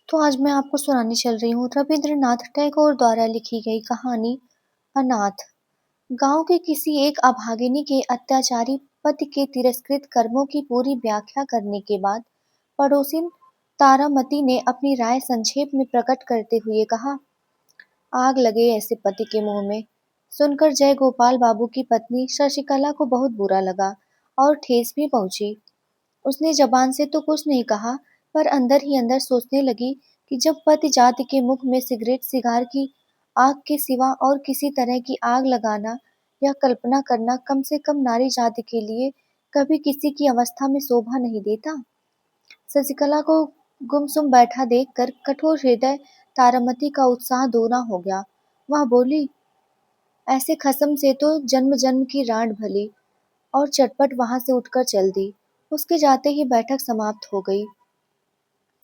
तो आज मैं आपको सुनाने चल रही हूँ रविंद्रनाथ टैगोर द्वारा लिखी गई कहानी अनाथ। गांव के किसी एक अभागिनी के अत्याचारी पति के तिरस्कृत कर्मों की पूरी व्याख्या करने के बाद पड़ोसिन तारामती ने अपनी राय संक्षेप में प्रकट करते हुए कहा, आग लगे ऐसे पति के मुंह में। सुनकर जय गोपाल बाबू की पत्नी शशिकला को बहुत बुरा लगा और ठेस भी पहुंची। उसने जबान से तो कुछ नहीं कहा, पर अंदर ही अंदर सोचने लगी कि जब पति जाति के मुख में सिगरेट सिगार की आग के सिवा और किसी तरह की आग लगाना या कल्पना करना कम से कम नारी जाति के लिए कभी किसी की अवस्था में शोभा नहीं देता। शशिकला को गुमसुम बैठा देखकर कठोर हृदय तारामती का उत्साह दोगुना हो गया। वह बोली, ऐसे खसम से तो जन्म जन्म की रात भली, और चटपट वहां से उठकर चल दी। उसके जाते ही बैठक समाप्त हो गई।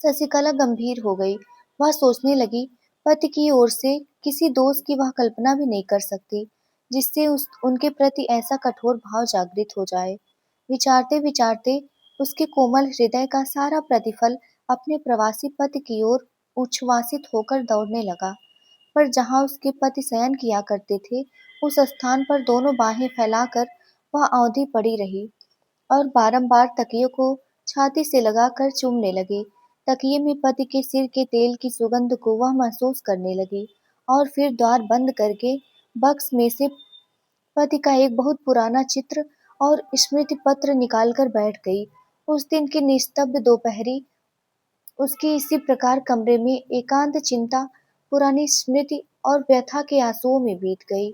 शशिकला गंभीर हो गई। वह सोचने लगी, पति की ओर से किसी दोष की वह कल्पना भी नहीं कर सकती जिससे उनके प्रति ऐसा कठोर भाव जागृत हो जाए। विचारते विचारते उसके कोमल हृदय का सारा प्रतिफल अपने प्रवासी पति की ओर उच्छ्वासित होकर दौड़ने लगा। पर जहाँ उसके पति शयन किया करते थे, उस स्थान पर दोनों बाहें फैलाकर वह औंधी पड़ी रही और बारंबार तकिए को छाती से लगाकर चूमने लगी। तकिए में पति के सिर के तेल की सुगंध को वह महसूस करने लगी और फिर द्वार बंद करके बक्स में से पति का एक बहुत पुराना चित्र और स्मृति पत्र निकालकर बैठ गई। उस दिन की निस्तब्ध दोपहरी उसकी इसी प्रकार कमरे में एकांत चिंता, पुरानी स्मृति और व्यथा के आंसुओं में बीत गई।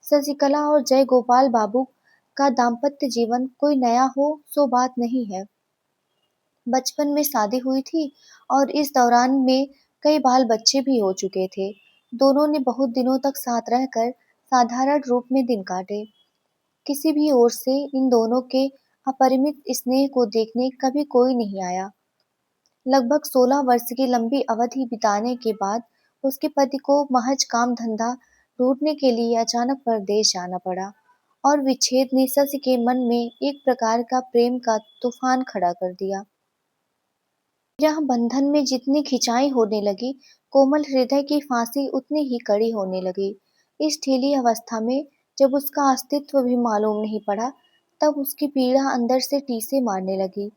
शशिकला और जय गोपाल बाबू का दाम्पत्य जीवन कोई नया हो सो बात नहीं है। बचपन में शादी हुई थी और इस दौरान में कई बाल बच्चे भी हो चुके थे। दोनों ने बहुत दिनों तक साथ रहकर साधारण रूप में दिन काटे। किसी भी ओर से इन दोनों के अपरिमित स्नेह को देखने कभी कोई नहीं आया। लगभग 16 वर्ष की लंबी अवधि बिताने के बाद उसके पति को महज काम धंधा ढूंढने के लिए अचानक परदेश जाना पड़ा और विच्छेद ने शशि के मन में एक प्रकार का प्रेम का तूफान खड़ा कर दिया। यह बंधन में जितनी खिंचाई होने लगी, कोमल हृदय की फांसी उतनी ही कड़ी होने लगी। इस ढीली अवस्था में जब उसका अस्तित्व भी मालूम नहीं पड़ा, तब उसकी पीड़ा अंदर से टीसे मारने लगी।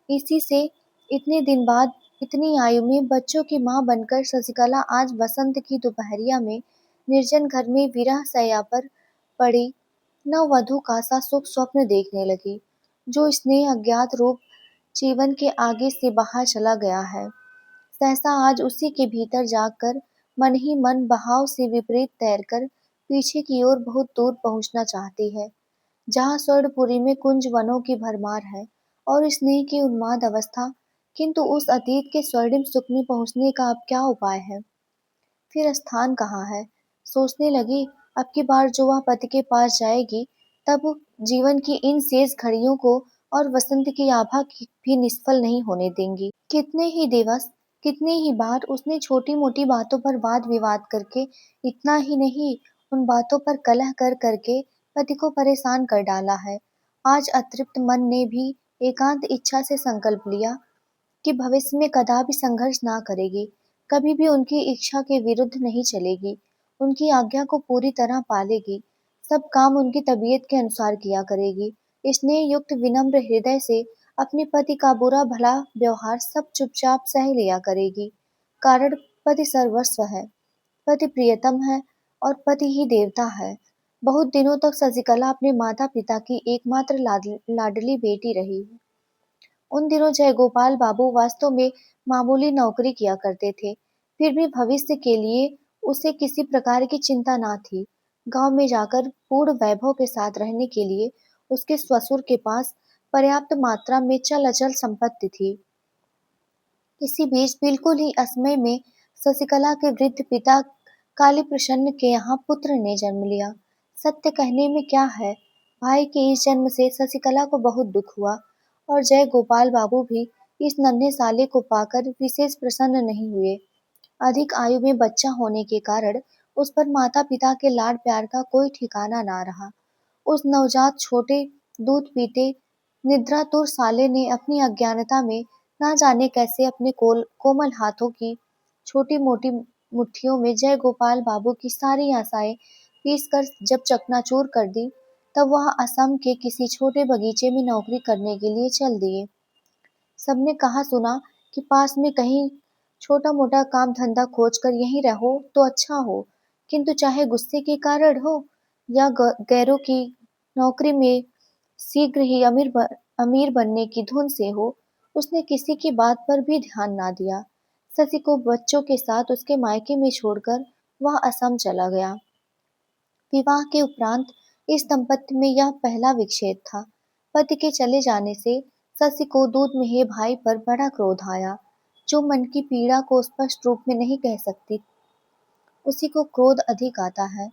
इसी से इतने दिन बाद इतनी आयु में बच्चों की मां बनकर शशिकला आज बसंत की दोपहरिया में निर्जन घर में विरह शैया पर पड़ी नववधू का सा शुभ स्वप्न देखने लगी, जो स्नेह अज्ञात रूप जीवन के आगे से बाहर चला गया है। सहसा आज उसी के भीतर जाकर मन ही मन बहाव से विपरीत तैरकर पीछे की ओर बहुत दूर पहुंचना चाहती है, जहाँ स्वर्णपुरी में कुंज वनों की भरमार है और स्नेह की उन्माद अवस्था। किंतु उस अतीत के स्वर्णिम सुख में पहुंचने का अब क्या उपाय है? फिर स्थान कहाँ है? सोचने लगी, अब की बार जो वह पति के पास जाएगी, तब जीवन की इन शेष घड़ियों को और वसंत की आभा भी निष्फल नहीं होने देंगी। कितने ही दिवस, कितनी ही बार उसने छोटी मोटी बातों पर वाद विवाद करके, इतना ही नहीं, उन बातों पर कलह कर करके पति को परेशान कर डाला है। आज अतृप्त मन ने भी एकांत इच्छा से संकल्प लिया कि भविष्य में कदापि संघर्ष ना करेगी, कभी भी उनकी इच्छा के विरुद्ध नहीं चलेगी, उनकी आज्ञा को पूरी तरह पालेगी, सब काम उनकी तबीयत के अनुसार किया करेगी। स्नेह युक्त विनम्र हृदय से अपने पति का बुरा भला व्यवहार सब चुपचाप सह लिया करेगी। कारण पति सर्वस्व है, पति प्रियतम है और पति ही देवता है। बहुत दिनों तक शशिकला अपने माता पिता की एकमात्र लाडली बेटी रही। उन दिनों जयगोपाल बाबू वास्तव में मामूली नौकरी किया करते थे, फिर भी भविष्य के लिए उसे किसी प्रकार की चिंता ना थी। गांव में जाकर पूर्ण वैभव के साथ रहने के लिए उसके ससुर के पास पर्याप्त मात्रा में चल अचल संपत्ति थी। इसी बीच बिल्कुल ही असमय में शशिकला के वृद्ध पिता काली प्रसन्न के यहाँ पुत्र ने जन्म लिया। सत्य कहने में क्या है, भाई के इस जन्म से शशिकला को बहुत दुख हुआ और जय गोपाल बाबू भी इस नन्हे साले को पाकर विशेष प्रसन्न नहीं हुए। अधिक आयु में बच्चा होने के कारण उस पर माता पिता के लाड प्यार का कोई ठिकाना ना रहा। उस नवजात छोटे दूध पीते निद्रातुर साले ने अपनी अज्ञानता में ना जाने कैसे अपने कोमल हाथों की छोटी मोटी मुट्ठियों में जय गोपाल बाबू की सारी आशाएं पीस कर जब चकनाचूर कर दी, तब वह असम के किसी छोटे बगीचे में नौकरी करने के लिए चल दिए। सबने कहा सुना कि पास में कहीं छोटा मोटा काम धंधा खोज कर यहीं रहो तो अच्छा हो, किंतु चाहे गुस्से के कारण हो या गैरों की नौकरी में शीघ्र ही अमीर बनने की धुन से हो, उसने किसी की बात पर भी ध्यान ना दिया। शशि को बच्चों के साथ उसके मायके में छोड़कर वह असम चला गया। विवाह के उपरांत इस दंपत्ति में यह पहला विच्छेद था। पति के चले जाने से शशि को दूध में भाई पर बड़ा क्रोध आया। जो मन की पीड़ा को स्पष्ट रूप में नहीं कह सकती, उसी को क्रोध अधिक आता है।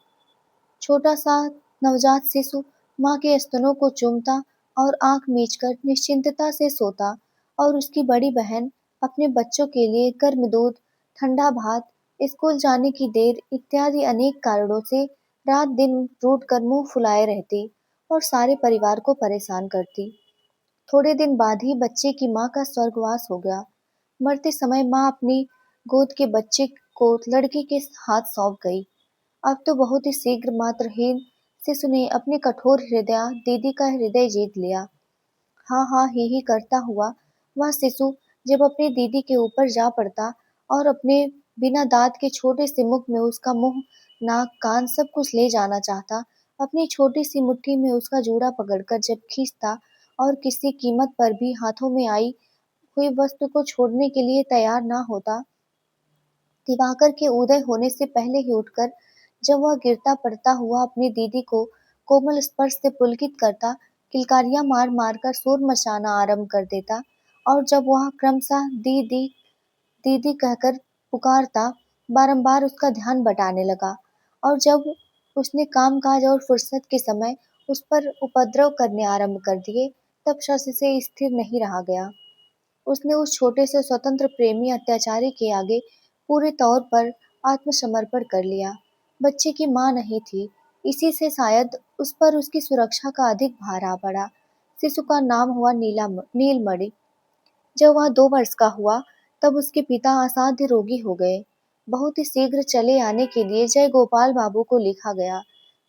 छोटा सा नवजात शिशु माँ के स्तनों को चूमता और आंख मीचकर निश्चिंतता से सोता, और उसकी बड़ी बहन अपने बच्चों के लिए गर्म दूध, ठंडा भात, स्कूल जाने की देर इत्यादि अनेक कारणों से रात दिन रूठ कर मुंह फुलाए रहती और सारे परिवार को परेशान करती। थोड़े दिन बाद ही बच्चे की माँ का स्वर्गवास हो गया। मरते समय माँ अपनी गोद के बच्चे को लड़की के हाथ सौंप गई। अब तो बहुत ही शीघ्र मातृहीन शिशु ने अपने कठोर हृदय दीदी का हृदय जीत लिया। हाँ हाँ ही करता हुआ वह शिशु जब अपनी दीदी के ऊपर जा पड़ता और अपने बिना दांत के छोटे से मुख में उसका मुंह, नाक, कान सब कुछ ले जाना चाहता, अपनी छोटी सी मुट्ठी में उसका जूड़ा पकड़कर जब खींचता और किसी कीमत पर भी हाथों में आई हुई वस्तु को छोड़ने के लिए तैयार ना होता, दिवाकर के उदय होने से पहले ही उठकर जब वह गिरता पड़ता हुआ अपनी दीदी को कोमल स्पर्श से पुलकित करता, किलकारियां मार मार कर शोर मचाना आरंभ कर देता, और जब वह क्रमशः दीदी दीदी कहकर पुकारता, बारंबार उसका ध्यान बटाने लगा। और जब उसने कामकाज और फुर्सत के समय उस पर उपद्रव करने आरंभ कर दिए, तब शशि से स्थिर नहीं रहा गया। उसने उस छोटे से स्वतंत्र प्रेमी अत्याचारी के आगे पूरे तौर पर आत्मसमर्पण कर लिया। बच्चे की माँ नहीं थी, इसी से शायद उस पर उसकी सुरक्षा का अधिक भार आ पड़ा। शिशु का नाम हुआ नीलमणि। जब वह 2 वर्ष का हुआ, तब उसके पिता असाध्य रोगी हो गए। बहुत ही शीघ्र चले आने के लिए जय गोपाल बाबू को लिखा गया।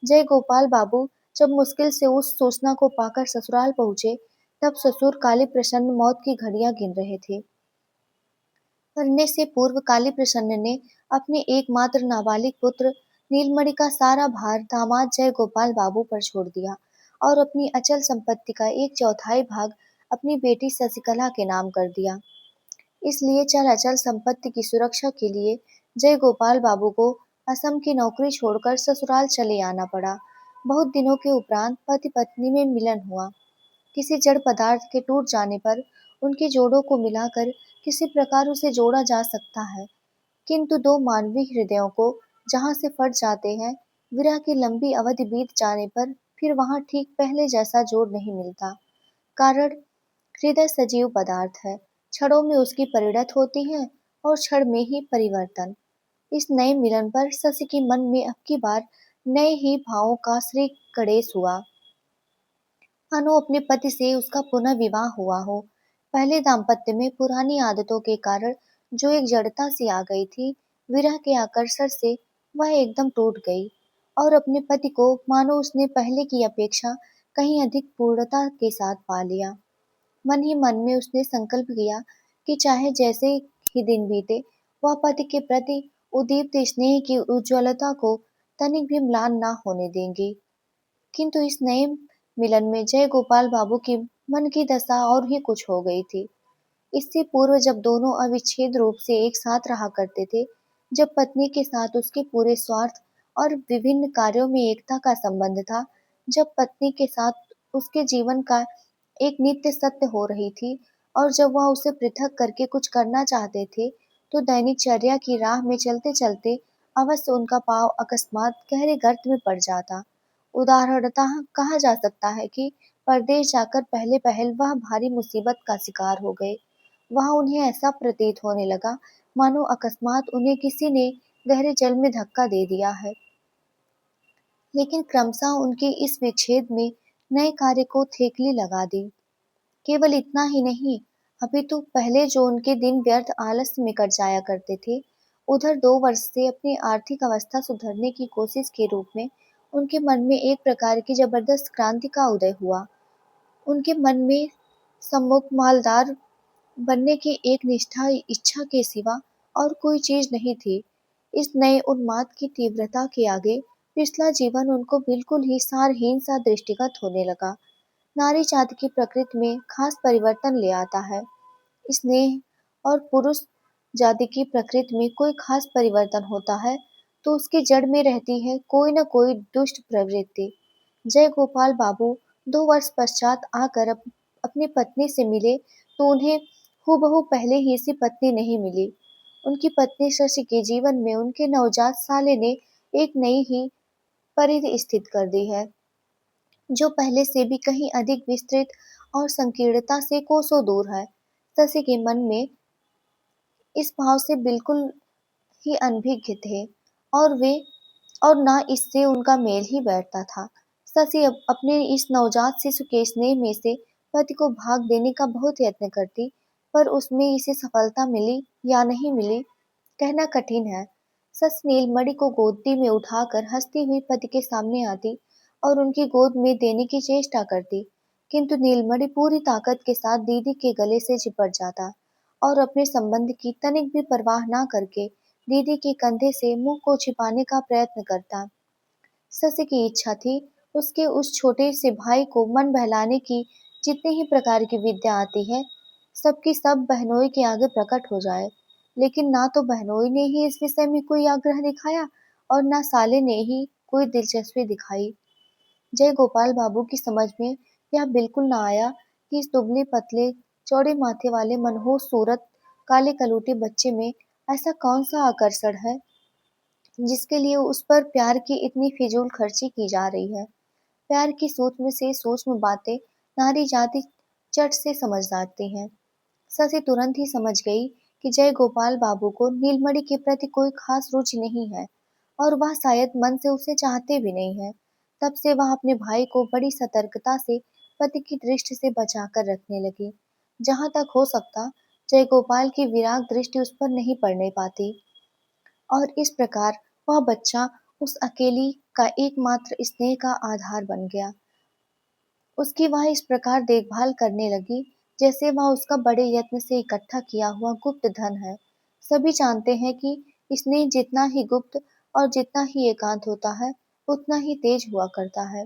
जय गोपाल बाबू जब मुश्किल से उस सूचना को पाकर ससुराल पहुंचे, तब ससुर काली प्रसन्न मौत की घड़ियां गिन रहे थे। मरने से पूर्व काली प्रसन्न ने अपने एकमात्र नाबालिग पुत्र नीलमणि का सारा भार दामाद जय गोपाल बाबू पर छोड़ दिया और अपनी अचल संपत्ति का 1/4 भाग अपनी बेटी शशिकला के नाम कर दिया। इसलिए चल अचल संपत्ति की सुरक्षा के लिए जय गोपाल बाबू को असम की नौकरी छोड़कर ससुराल चले आना पड़ा। बहुत दिनों के उपरांत पति पत्नी में मिलन हुआ। किसी जड़ पदार्थ के टूट जाने पर उनके जोड़ों को मिलाकर किसी प्रकार उसे जोड़ा जा सकता है, किंतु दो मानवीय हृदयों को जहाँ से फट जाते हैं, विरह की लंबी अवधि बीत जाने पर फिर वहाँ ठीक पहले जैसा जोड़ नहीं मिलता। कारण हृदय सजीव पदार्थ है, क्षणों में उसकी परिणत होती है और क्षण में ही परिवर्तन। इस नए मिलन पर शशि के मन में अब की बार नए ही भावों का श्री गणेश हुआ, मानो अपने पति से उसका पुनः विवाह हुआ हो। पहले दाम्पत्य में पुरानी आदतों के कारण जो एक जड़ता सी आ गई थी, विरह के आकर्षण से वह एकदम टूट गई और अपने पति को मानो उसने पहले की अपेक्षा कहीं अधिक पूर्णता के साथ पा लिया। मन ही मन में उसने संकल्प किया कि चाहे जैसे ही दिन बीते, वह पति के प्रति उद्दीप्त स्नेह की उज्ज्वलता को तनिक भी म्लान न होने देंगी। किंतु इस नए मिलन में जय गोपाल बाबू की मन की दशा और ही कुछ हो गई थी। इससे पूर्व जब दोनों अविच्छेद रूप से एक साथ रहा करते थे, जब पत्नी के साथ उसके पूरे स्वार्थ और विभिन्न कार्यों में एकता का संबंध था, जब पत्नी के साथ उसके जीवन का एक नित्य सत्य हो रही थी, और जब वह उसे पृथक करके कुछ करना चाहते थे, तो दैनिकचर्या की राह में चलते चलते अवश्य उनका पांव अकस्मात गहरे गर्त में पड़ जाता। उदाहरणतः कहा जा सकता है कि परदेश जाकर पहले पहल वह भारी मुसीबत का शिकार हो गए। वहां उन्हें ऐसा प्रतीत होने लगा मानो अकस्मात उन्हें किसी ने गहरे जल में धक्का दे दिया है। लेकिन क्रमशः उनके इस विच्छेद में नए कार्य को थेकली लगा दी। केवल इतना ही नहीं, अभी तो पहले जो उनके दिन व्यर्थ आलस्य में कट जाया करते थे, उधर 2 वर्ष से अपनी आर्थिक अवस्था सुधरने की कोशिश के रूप में उनके मन में एक प्रकार की जबरदस्त क्रांति का उदय हुआ। उनके मन में सम्मुख मालदार बनने की एक निष्ठा इच्छा के सिवा और कोई चीज नहीं थी। इस नए उन्माद की तीव्रता के आगे पिछला जीवन उनको बिल्कुल ही सारहीन सा दृष्टिगत होने लगा। नारी जाति की प्रकृति में खास परिवर्तन ले आता है। स्नेह और पुरुष जाति की प्रकृति में कोई खास परिवर्तन होता है तो उसकी जड़ में रहती है कोई न कोई दुष्ट प्रवृत्ति। जय गोपाल बाबू 2 वर्ष पश्चात आकर अपनी पत्नी से मिले तो उन्हें हूबहू पहले ही सी पत्नी नहीं मिली। उनकी पत्नी शशि के जीवन में उनके नवजात साले ने एक नई ही परिधि स्थित कर दी है, जो पहले से भी कहीं अधिक विस्तृत और संकीर्णता से कोसों दूर है। शशि के मन में इस भाव से बिल्कुल ही अनभिज्ञ थे और वे और ना इससे उनका मेल ही बैठता था। शशि अपने इस नवजात शिशु के स्नेह में से पति को भाग देने का बहुत यत्न करती, पर उसमें इसे सफलता मिली या नहीं मिली कहना कठिन है। शशि नीलमणि को गोदी में उठाकर हंसती हुई पति के सामने आती और उनकी गोद में देने की चेष्टा करती, किंतु नीलमणि पूरी ताकत के साथ दीदी के गले से चिपट जाता और अपने संबंध की तनिक भी परवाह न करके दीदी के कंधे से मुंह को छिपाने का प्रयत्न करता। शशि की इच्छा थी उसके उस छोटे से भाई को मन बहलाने की जितनी ही प्रकार की विद्या आती है, सबकी सब बहनोई के आगे प्रकट हो जाए। लेकिन ना तो बहनोई ने ही इस विषय में कोई आग्रह दिखाया और ना साले ने ही कोई दिलचस्पी दिखाई। जय गोपाल बाबू की समझ में यह बिल्कुल न आया कि इस दुबले पतले चौड़े माथे वाले मनहूस सूरत काले कलूटे बच्चे में ऐसा कौन सा आकर्षण है जिसके लिए उस पर प्यार की इतनी फिजूल खर्ची की जा रही है। प्यार की सूक्ष्म से सूक्ष्म बातें नारी जाति चट से समझ जाती है। शशि तुरंत ही समझ गई कि जय गोपाल बाबू को नीलमणि के प्रति कोई खास रुचि नहीं है और वह शायद मन से उसे चाहते भी नहीं है। तब से वह अपने भाई को बड़ी सतर्कता से पति की दृष्टि से बचाकर रखने लगी। जहां तक हो सकता जय गोपाल की विराग दृष्टि उस पर नहीं पड़ने पाती और इस प्रकार वह बच्चा उस अकेली का एकमात्र स्नेह का आधार बन गया। उसकी वह इस प्रकार देखभाल करने लगी जैसे वह उसका बड़े यत्न से इकट्ठा किया हुआ गुप्त धन है। सभी जानते हैं कि स्नेह जितना ही गुप्त और जितना ही एकांत होता है उतना ही तेज हुआ करता है।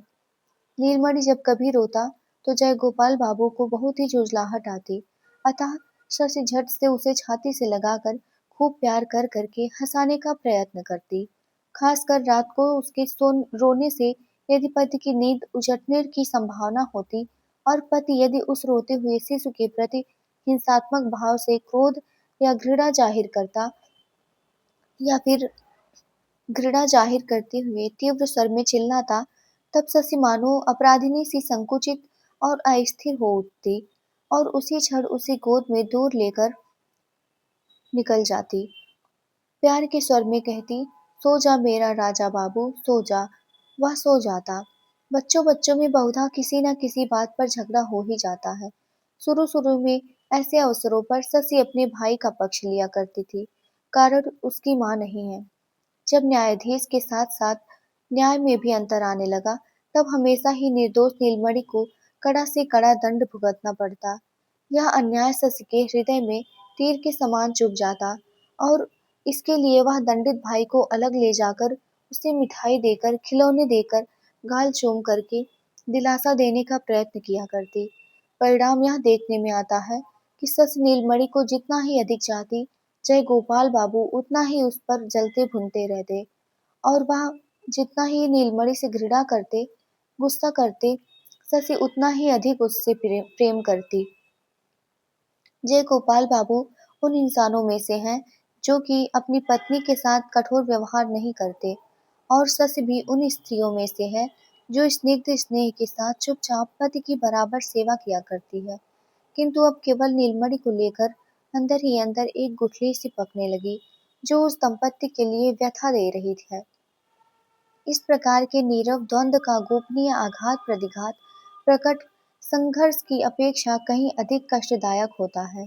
नीलमणि जब कभी रोता तो जय गोपाल बाबू को बहुत ही झुंझलाहट आती, अतः शशि झट से उसे छाती से लगाकर खूब प्यार कर करके हंसाने का प्रयत्न करती। खासकर रात को उसके रोने से यदि पति की नींद उजटने की संभावना होती और पति यदि उस रोते हुए शिशु के प्रति हिंसात्मक भाव से क्रोध या घृणा जाहिर करता या फिर घृणा जाहिर करते हुए तीव्र स्वर में चिल्लाता, तब शशि मानो अपराधिनी सी संकुचित और अस्थिर हो उठती और उसी क्षण उसे गोद में दूर लेकर निकल जाती। प्यार के स्वर में कहती, सो जा मेरा राजा बाबू, सो जा। वह सो जाता। बच्चों बच्चों में बहुधा किसी न किसी बात पर झगड़ा हो ही जाता है। शुरू शुरू में ऐसे अवसरों पर शशि अपने भाई का पक्ष लिया करती थी, कारण उसकी माँ नहीं है। जब न्यायाधीश के साथ साथ न्याय में भी अंतर आने लगा, तब हमेशा ही निर्दोष नीलमणि को कड़ा से कड़ा दंड भुगतना पड़ता। यह अन्याय शशि के हृदय में तीर के समान चुभ जाता और इसके लिए वह दंडित भाई को अलग ले जाकर उसे मिठाई देकर खिलौने देकर गाल चूम करके दिलासा देने का प्रयत्न किया करती। परिणाम यह देखने में आता है कि शशि नीलमणि को जितना ही अधिक चाहती, जय गोपाल बाबू उतना ही उस पर जलते भुनते रहते और वह जितना ही नीलमणि से घृणा करते, गुस्सा करते, शशि उतना ही अधिक उससे प्रेम करती। जय गोपाल बाबू उन इंसानों में से हैं जो कि अपनी पत्नी के साथ कठोर व्यवहार नहीं करते और शशि भी उन स्त्रियों में से है जो स्निग्ध स्नेह के साथ चुपचाप पति की बराबर सेवा किया करती है। किंतु अब केवल नीलमणि को लेकर अंदर ही अंदर एक गुठली सी पकने लगी जो उस दंपत्ति के लिए व्यथा दे रही है। इस प्रकार के नीरव द्वंद्व का गोपनीय आघात प्रतिघात प्रकट संघर्ष की अपेक्षा कहीं अधिक कष्टदायक होता है।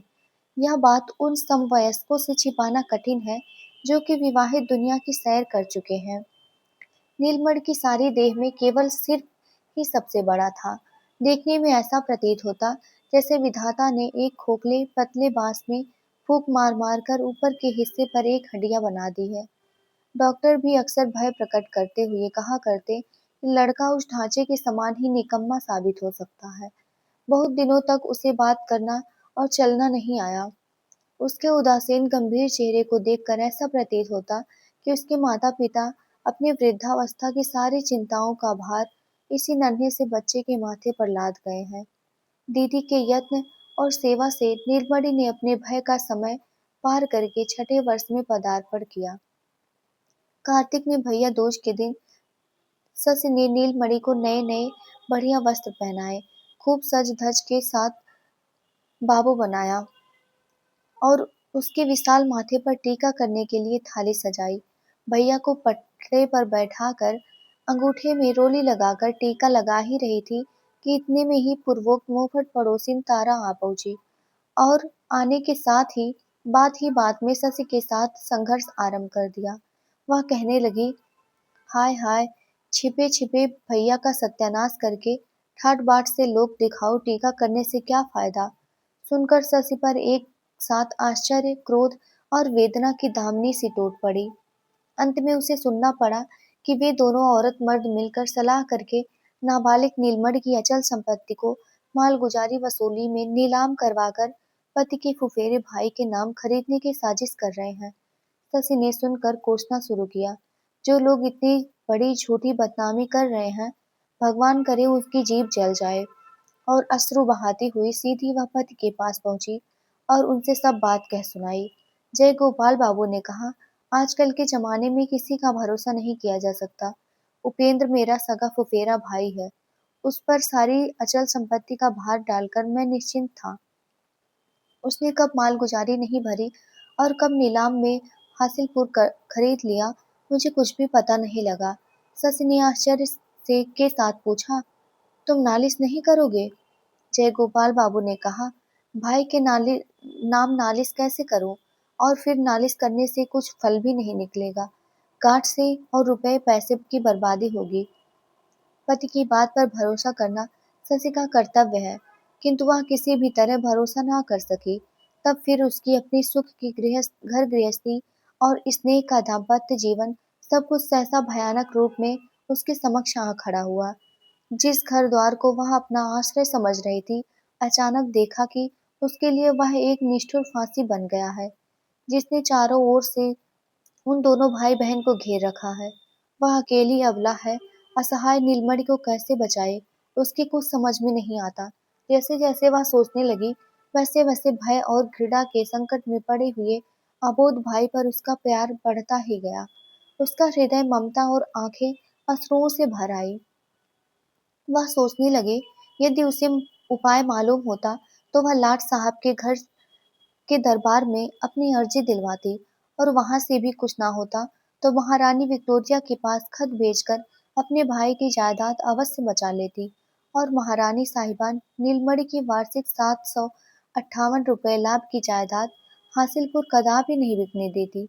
यह बात उन समवयस्कों से छिपाना कठिन है जो कि विवाहित दुनिया की सैर कर चुके हैं। नीलमणि की सारी देह में केवल सिर ही सबसे बड़ा था। देखने में ऐसा प्रतीत होता जैसे विधाता ने एक खोखले पतले बांस में फूंक मार मार कर ऊपर के हिस्से पर एक हड्डियां बना दी है। डॉक्टर भी अक्सर भय प्रकट करते हुए कहा करते कि लड़का उस ढांचे के समान ही निकम्मा साबित हो सकता है। बहुत दिनों तक उसे बात करना और चलना नहीं आया। उसके उदासीन गंभीर चेहरे को देखकर ऐसा प्रतीत होता कि उसके माता पिता अपनी वृद्धावस्था की सारी चिंताओं का भार इसी नन्हे से बच्चे के माथे पर लाद गए हैं। दीदी के यत्न और सेवा से नीलमणि ने अपने भय का समय पार करके छठे वर्ष में पदार्पण किया। कार्तिक में भैया दूज के दिन सस ने नीलमणि को नए नए बढ़िया वस्त्र पहनाए, खूब सज धज के साथ बाबू बनाया और उसके विशाल माथे पर टीका करने के लिए थाली सजाई। भैया को पटरे पर बैठाकर अंगूठे में रोली लगाकर टीका लगा ही रही थी कि इतने में ही पूर्वोक्त मुंहफट पड़ोसिन तारा आ पहुंची और आने के साथ ही बात में शशि के साथ संघर्ष आरंभ कर दिया। वह कहने लगी, हाय हाय, छिपे छिपे भैया का सत्यानाश करके ठाट बाट से लोक दिखाऊ टीका करने से क्या फायदा। सुनकर शशि पर एक साथ आश्चर्य, क्रोध और वेदना की दामिनी सी टूट पड़ी। अंत में उसे सुनना पड़ा कि वे दोनों औरत मर्द मिलकर सलाह करके नाबालिग नीलमणि की अचल संपत्ति को मालगुजारी वसूली में नीलाम करवाकर पति के फुफेरे भाई के नाम खरीदने की साजिश कर रहे हैं। शशि ने सुनकर कोसना शुरू किया। जो लोग इतनी बड़ी झूठी बदनामी कर रहे हैं, भगवान करे उसकी जीभ जल जाए। और अश्रु बहाती हुई सीधी वह पति के पास पहुंची और उनसे सब बात कह सुनाई। जय गोपाल बाबू ने कहा, आजकल के जमाने में किसी का भरोसा नहीं किया जा सकता। उपेंद्र मेरा सगा फुफेरा भाई है। उस पर सारी अचल संपत्ति का भार डालकर मैं निश्चिंत था। उसने कब मालगुजारी नहीं भरी और कब नीलाम में खरीद लिया, मुझे कुछ भी पता नहीं लगा। शशि ने आश्चर्य से के साथ पूछा, तुम नालिश नहीं करोगे? जय गोपाल बाबू ने कहा, भाई के नाम नालिश कैसे करूं? और फिर नालिश करने से कुछ फल भी नहीं निकलेगा। गांठ से और रुपए पैसे की बर्बादी होगी। पति की बात पर भरोसा करना शशि का कर्तव्य है, किंतु वह किसी भी तरह भरोसा ना कर सकी। तब फिर उसकी अपनी सुख की घर गृहस्थी और स्नेह का दाम्पत्य जीवन सब कुछ सहसा भयानक रूप में उसके समक्ष आ खड़ा हुआ। जिस घर द्वार को वह अपना आश्रय समझ रही थी, अचानक देखा कि उसके लिए वह एक निष्ठुर फांसी बन गया है, जिसने चारों ओर से उन दोनों भाई बहन को घेर रखा है। वह अकेली अबला है, असहाय नीलमणि को कैसे बचाए, उसकी कुछ समझ में नहीं आता। जैसे जैसे वह सोचने लगी, वैसे वैसे भय और घृणा के संकट में पड़े हुए अबोध भाई पर उसका प्यार बढ़ता ही गया। उसका हृदय ममता और आंखें अश्रुओं से भर आई। वह सोचने लगे, यदि उसे उपाय मालूम होता तो वह लाट साहब के घर के दरबार में अपनी अर्जी दिलवाती और वहां से भी कुछ ना होता तो महारानी विक्टोरिया के पास खत भेजकर अपने भाई की जायदाद अवश्य बचा लेती और महारानी साहिबान नीलमणि की वार्षिक 758 रुपए लाभ की जायदाद हासिलपुर कदापि नहीं बिकने देती।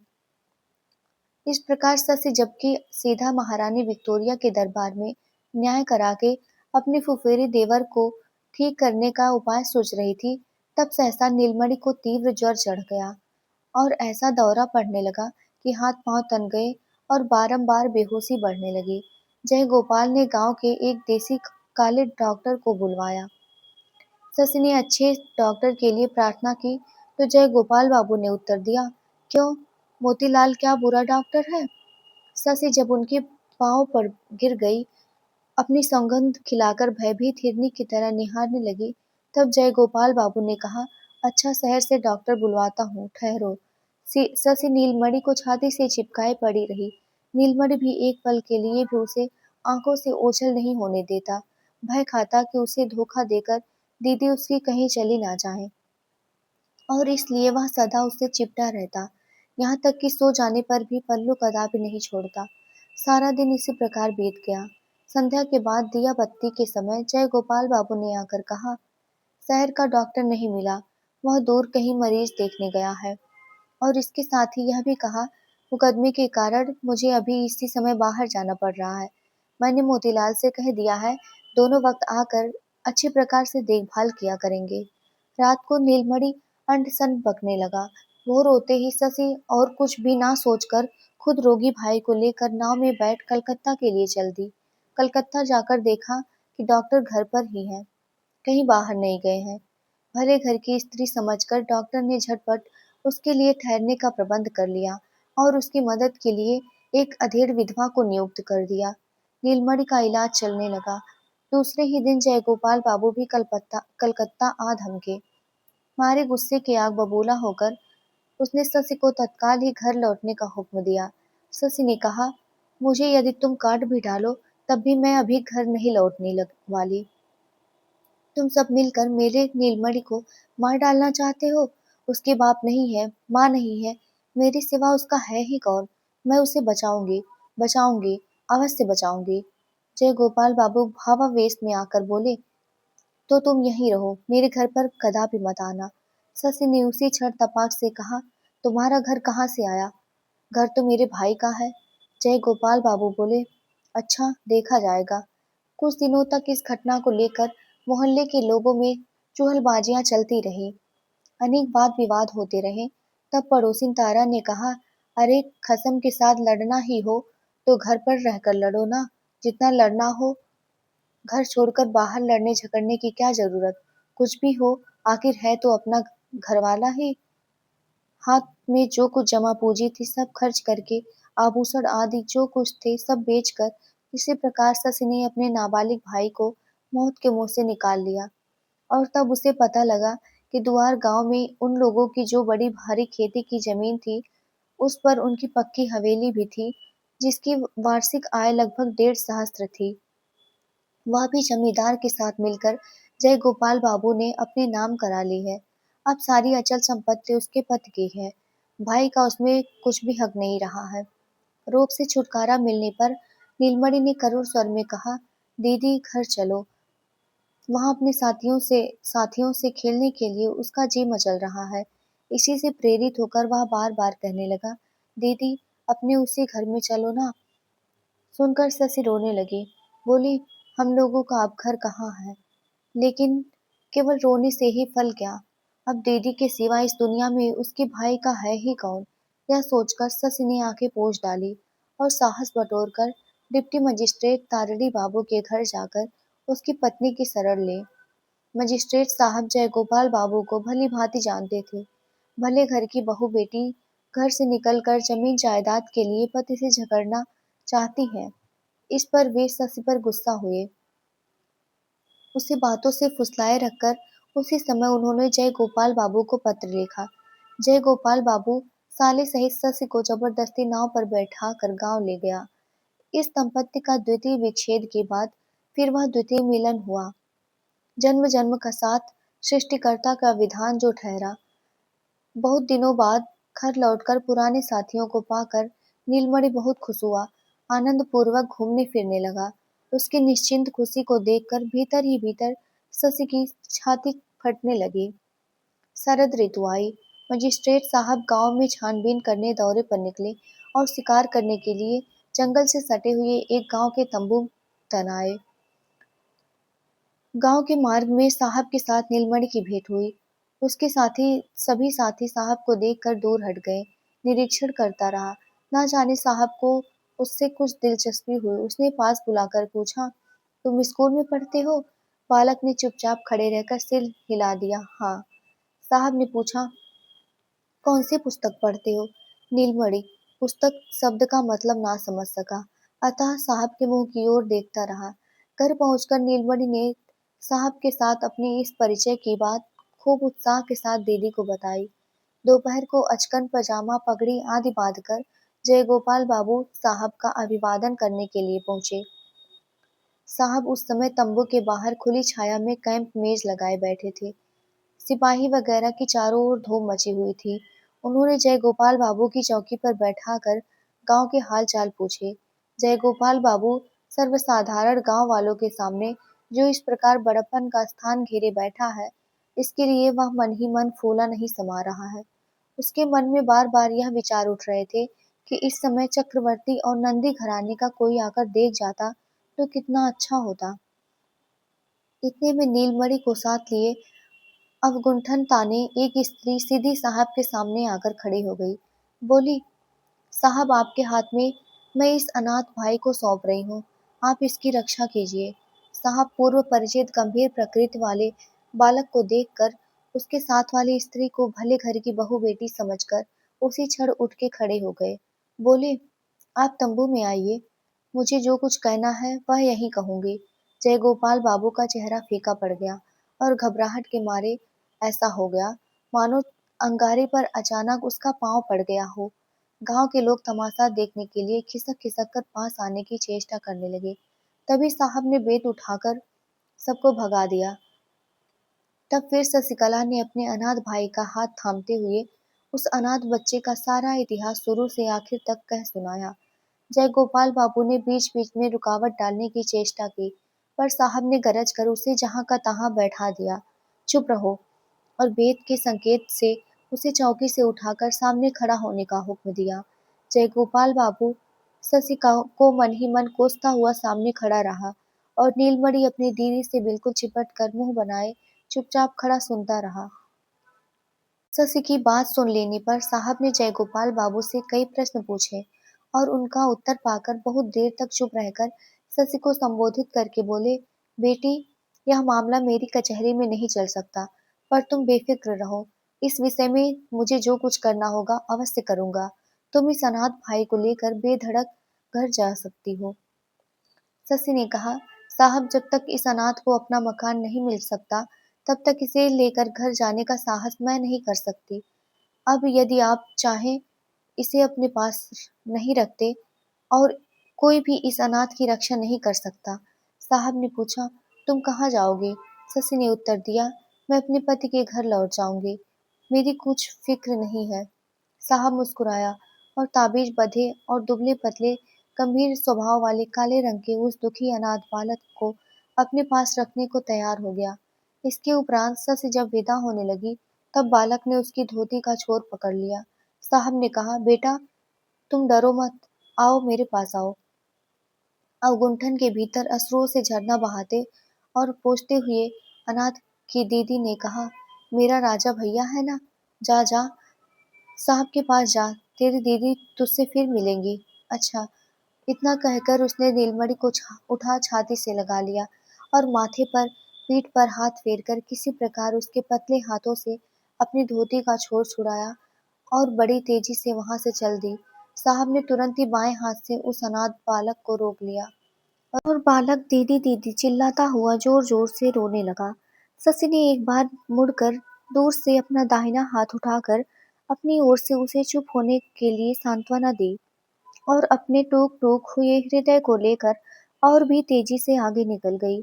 इस प्रकार शशि जबकि सीधा महारानी विक्टोरिया के दरबार में न्याय करा के अपने फुफेरे देवर को ठीक करने का उपाय सोच रही थी, तब सहसा नीलमणि को तीव्र ज्वर चढ़ गया और ऐसा दौरा पड़ने लगा कि हाथ पांव तन गए और बारंबार बेहोशी बढ़ने लगी। जय गोपाल ने गांव के एक देसी काले डॉक्टर को बुलवाया। शशि ने अच्छे डॉक्टर के लिए प्रार्थना की तो जय गोपाल बाबू ने उत्तर दिया, क्यों, मोतीलाल क्या बुरा डॉक्टर है? शशि जब उनके पांव पर गिर गई, अपनी सौगंध खिलाकर भयभीत हिरनी की तरह निहारने लगी, तब जय गोपाल बाबू ने कहा, अच्छा, शहर से डॉक्टर बुलवाता हूँ, ठहरो। शशि नीलमणि को छाती से चिपकाए पड़ी रही। नीलमणि भी एक पल के लिए भी उसे आंखों से ओझल नहीं होने देता। भय खाता कि उसे धोखा देकर दीदी उसकी कहीं चली ना जाए और इसलिए वह सदा उससे चिपटा रहता, यहाँ तक कि सो जाने पर भी पल्लू कदापि नहीं छोड़ता। सारा दिन इसी प्रकार बीत गया। संध्या के बाद दिया बत्ती के समय जय गोपाल बाबू ने आकर कहा, शहर का डॉक्टर नहीं मिला, वह दूर कहीं मरीज देखने गया है। और इसके साथ ही यह भी कहा, मुकदमे के कारण मुझे अभी इसी समय बाहर जाना पड़ रहा है। मैंने मोतीलाल से कह दिया है, दोनों वक्त आकर अच्छे प्रकार से देखभाल किया करेंगे। रात को नीलमणि अंट-संट बकने लगा। वो रोते ही शशि और कुछ भी ना सोचकर खुद रोगी भाई को लेकर नाव में बैठ कलकत्ता के लिए चल दी। कलकत्ता जाकर देखा कि डॉक्टर घर पर ही हैं, कहीं बाहर नहीं गए हैं। भले घर की स्त्री समझकर डॉक्टर ने झटपट उसके लिए ठहरने का प्रबंध कर लिया और उसकी मदद के लिए एक अधेड़ विधवा को नियुक्त कर दिया। नीलमणि का इलाज चलने लगा। दूसरे ही दिन जयगोपाल बाबू भी कलकत्ता कलकत्ता आ धमके। मारे गुस्से के आग बबूला होकर उसने शशि को तत्काल ही घर लौटने का हुक्म दिया। शशि ने कहा, मुझे यदि तुम काट भी डालो तब भी मैं अभी घर नहीं लौटने लग वाली। तुम सब मिलकर मेरे नीलमणि को मार डालना चाहते हो। उसके बाप नहीं है, माँ नहीं है, मेरे सिवा उसका है ही कौन। मैं उसे बचाऊंगी, बचाऊंगी, अवश्य बचाऊंगी। जय गोपाल बाबू भावावेश में आकर बोले, तो तुम यहीं रहो, मेरे घर पर कदापि मत आना। शशि ने उसी क्षण तपाक से कहा, तुम्हारा घर कहाँ से आया? घर तो मेरे भाई का है। जय गोपाल बाबू बोले, अच्छा, देखा जाएगा। कुछ दिनों तक इस घटना को लेकर मोहल्ले के लोगों में चुहलबाजियां चलती रही, अनेक वाद विवाद होते रहे। तब पड़ोसिन तारा ने कहा, अरे खसम के साथ लड़ना ही हो तो घर पर रहकर लड़ो ना, जितना लड़ना हो। घर छोड़कर बाहर लड़ने झगड़ने की क्या जरूरत? कुछ भी हो, आखिर है तो अपना घरवाला ही। हाथ में जो कुछ जमा पूंजी थी सब खर्च करके, आभूषण आदि जो कुछ थे सब बेचकर किसी प्रकार शशि ने अपने नाबालिग भाई को मौत के मुंह से निकाल लिया। और तब उसे पता लगा कि दुआर गांव में उन लोगों की जो बड़ी भारी खेती की जमीन थी, उस पर उनकी पक्की हवेली भी थी, जिसकी वार्षिक आय लगभग 1.5 सहस्त्र थी। वह भी जमींदार के साथ मिलकर जय गोपाल बाबू ने अपने नाम करा ली है। अब सारी अचल संपत्ति उसके पति की है। भाई का उसमें कुछ भी हक नहीं रहा है। रोग से छुटकारा मिलने पर नीलमणि ने करुण स्वर में कहा, दीदी घर चलो। वहाँ अपने साथियों से खेलने के लिए उसका जी मचल रहा है। इसी से प्रेरित होकर वह बार बार कहने लगा, दीदी अपने उसी घर में चलो ना। सुनकर शशि रोने लगी। बोली, हम लोगों का अब घर कहाँ है? लेकिन केवल रोने से ही फल क्या? अब दीदी के सिवा इस दुनिया में उसके भाई का है ही कौन? यह सोचकर शशि ने आंखें पोंछ डाली और साहस बटोरकर डिप्टी मजिस्ट्रेट तारड़ी बाबू के घर जाकर उसकी पत्नी की शरण ले। मजिस्ट्रेट साहब जयगोपाल बाबू को भली भांति जानते थे। भले घर की बहू बेटी घर से निकलकर जमीन जायदाद के लिए पति से झगड़ना चाहती है, इस पर वे शशि पर गुस्सा हुए। उसे बातों से फुसलाए रखकर उसी समय उन्होंने जय गोपाल बाबू को पत्र लिखा। जय गोपाल बाबू साले सहित शशि को जबरदस्ती नाव पर बैठा कर गांव ले गया। इस दंपत्ति का द्वितीय विच्छेद के बाद फिर वह द्वितीय मिलन हुआ। जन्म जन्म का साथ सृष्टिकर्ता का विधान जो ठहरा। बहुत दिनों बाद घर लौटकर पुराने साथियों को पाकर नीलमणि बहुत खुश हुआ, आनंद पूर्वक घूमने फिरने लगा। उसकी निश्चिंत खुशी को देखकर भीतर ही भीतर शशि की छाती फटने लगी। शरद ऋतु आई। मजिस्ट्रेट साहब गांव में छानबीन करने दौरे पर निकले और शिकार करने के लिए जंगल से सटे हुए एक गांव के तंबू तनाए। गांव के मार्ग में साहब के साथ नीलमणि की भेंट हुई। उसके साथी सभी साथी साहब को देखकर दूर हट गए। निरीक्षण करता रहा। ना जाने साहब को उससे कुछ दिलचस्पी हुई। उसने पास बुलाकर पूछा, तुम स्कूल में पढ़ते हो? बालक ने चुपचाप खड़े रहकर सिर हिला दिया। हाँ। साहब ने पूछा, कौन सी पुस्तक पढ़ते हो? नीलमणि पुस्तक शब्द का मतलब ना समझ सका, अतः साहब के मुंह की ओर देखता रहा। घर पहुंचकर नीलमणि ने साहब के साथ अपनी इस परिचय की बात खूब उत्साह के साथ दीदी को बताई। दोपहर को अचकन पजामा पगड़ी आदि बांधकर जयगोपाल बाबू साहब का अभिवादन करने के लिए पहुंचे। साहब उस समय तंबू के बाहर खुली छाया में कैंप मेज लगाए बैठे थे। सिपाही वगैरह की चारों ओर धूम मची हुई थी। उन्होंने जयगोपाल बाबू की चौकी पर बैठाकर गांव के हाल चाल पूछे। जयगोपाल बाबू सर्वसाधारण गांव वालों के सामने जो इस प्रकार बड़प्पन का स्थान घेरे बैठा है, इसके लिए वह मन ही मन फूला नहीं समा रहा है। उसके मन में बार बार यह विचार उठ रहे थे कि इस समय चक्रवर्ती और नंदी घराने का कोई आकर देख जाता तो कितना अच्छा होता। इतने में नीलमणि को साथ लिए अवगुंठन ताने एक स्त्री सीधी साहब के सामने आकर खड़ी हो गई। बोली, साहब आपके हाथ में मैं इस अनाथ भाई को सौंप रही हूँ, आप इसकी रक्षा कीजिए। साहब पूर्व परिचित गंभीर प्रकृति वाले बालक को देखकर उसके साथ वाली स्त्री को भले घर की बहू बेटी समझकर उसी क्षण उठ के खड़े हो गए। बोले, आप तंबू में आइए, मुझे जो कुछ कहना है वह यहीं कहूंगी। जयगोपाल बाबू का चेहरा फीका पड़ गया और घबराहट के मारे ऐसा हो गया मानो अंगारे पर अचानक उसका पांव पड़ गया हो। गांव के लोग तमाशा देखने के लिए खिसक खिसक कर पास आने की चेष्टा करने लगे। तभी साहब ने बेत उठाकर सबको भगा दिया। तब फिर शशिकला ने अपने अनाथ भाई का हाथ थामते हुए उस अनाथ बच्चे का सारा इतिहास शुरू से आखिर तक कह सुनाया। जयगोपाल बाबू ने बीच बीच में रुकावट डालने की चेष्टा की, पर साहब ने गरज कर उसे जहां का तहां बैठा दिया। चुप रहो, और बेत के संकेत से उसे चौकी से उठाकर सामने खड़ा होने का हुक्म दिया। जयगोपाल बाबू शशि को मन ही मन कोसता हुआ सामने खड़ा रहा और नीलमणि अपनी दीदी से बिल्कुल चिपट कर मुंह बनाए चुपचाप खड़ा सुनता रहा। शशि की बात सुन लेने पर साहब ने जयगोपाल बाबू से कई प्रश्न पूछे और उनका उत्तर पाकर बहुत देर तक चुप रहकर शशि को संबोधित करके बोले, बेटी, यह मामला मेरी कचहरी में नहीं चल सकता, पर तुम बेफिक्र रहो। इस विषय में मुझे जो कुछ करना होगा अवश्य करूंगा। तुम इस अनाथ भाई को लेकर बेधड़क घर जा सकती हो। शशि ने कहा, साहब, जब तक इस अनाथ को अपना मकान नहीं मिल सकता तब तक इसे लेकर घर जाने का साहस मैं नहीं कर सकती। अब यदि आप चाहें इसे अपने पास नहीं रखते और कोई भी इस अनाथ की रक्षा नहीं कर सकता। साहब ने पूछा, तुम कहाँ जाओगे? शशि ने उत्तर दिया, मैं अपने पति के घर लौट जाऊंगी, मेरी कुछ फिक्र नहीं है। साहब मुस्कुराया और ताबीज बंधे और दुबले पतले गंभीर स्वभाव वाले काले रंग के उस दुखी अनाथ बालक को अपने पास रखने को तैयार हो गया। इसके उपरांत शशि जब विदा होने लगी तब बालक ने उसकी धोती का छोर पकड़ लिया। साहब ने कहा, बेटा, तुम डरो मत, आओ मेरे पास आओ। अवगुंठन के भीतर अश्रुओं से झरना बहाते और पोंछते हुए अनाथ की दीदी ने कहा, मेरा राजा भैया है ना, जा जा साहब के पास जा, तेरी दीदी तुझसे फिर मिलेंगी। अच्छा, इतना कहकर उसने नीलमणि को उठा छाती से लगा लिया और माथे पर पीठ पर हाथ फेरकर किसी प्रकार उसके पतले हाथों से अपनी धोती का छोर छुड़ाया और बड़ी तेजी से वहां से चल दी। साहब ने तुरंत ही बाएं हाथ से उस अनाथ बालक को रोक लिया और बालक दीदी दीदी चिल्लाता हुआ जोर जोर से रोने लगा। शशि ने एक बार मुड़कर दूर से अपना दाहिना हाथ उठाकर अपनी ओर से उसे चुप होने के लिए सांत्वना दी और अपने टूक टूक हुए हृदय को लेकर और भी तेजी से आगे निकल गई।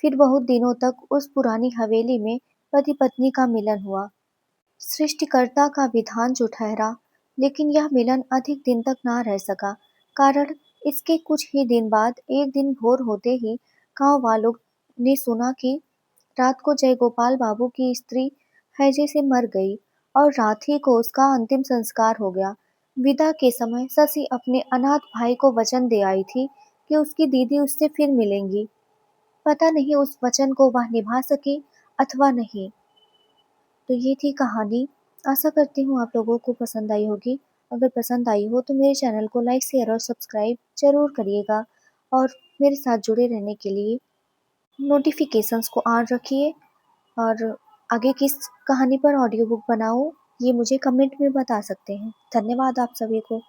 फिर बहुत दिनों तक उस पुरानी हवेली में पति पत्नी का मिलन हुआ। सृष्टिकर्ता का विधान जो ठहरा, लेकिन यह मिलन अधिक दिन तक ना रह सका। कारण इसके कुछ ही दिन बाद एक दिन भोर होते ही गांव वालों ने सुना कि रात को जयगोपाल बाबू की स्त्री हैजे से मर गई और रात ही को उसका अंतिम संस्कार हो गया। विदा के समय शशि अपने अनाथ भाई को वचन दे आई थी कि उसकी दीदी उससे फिर मिलेंगी। पता नहीं उस वचन को वह निभा सकी अथवा नहीं। तो ये थी कहानी। आशा करती हूँ आप लोगों को पसंद आई होगी। अगर पसंद आई हो तो मेरे चैनल को लाइक शेयर और सब्सक्राइब जरूर करिएगा और मेरे साथ जुड़े रहने के लिए नोटिफिकेशंस को ऑन रखिए। और आगे किस कहानी पर ऑडियो बुक बनाऊँ ये मुझे कमेंट में बता सकते हैं। धन्यवाद आप सभी को।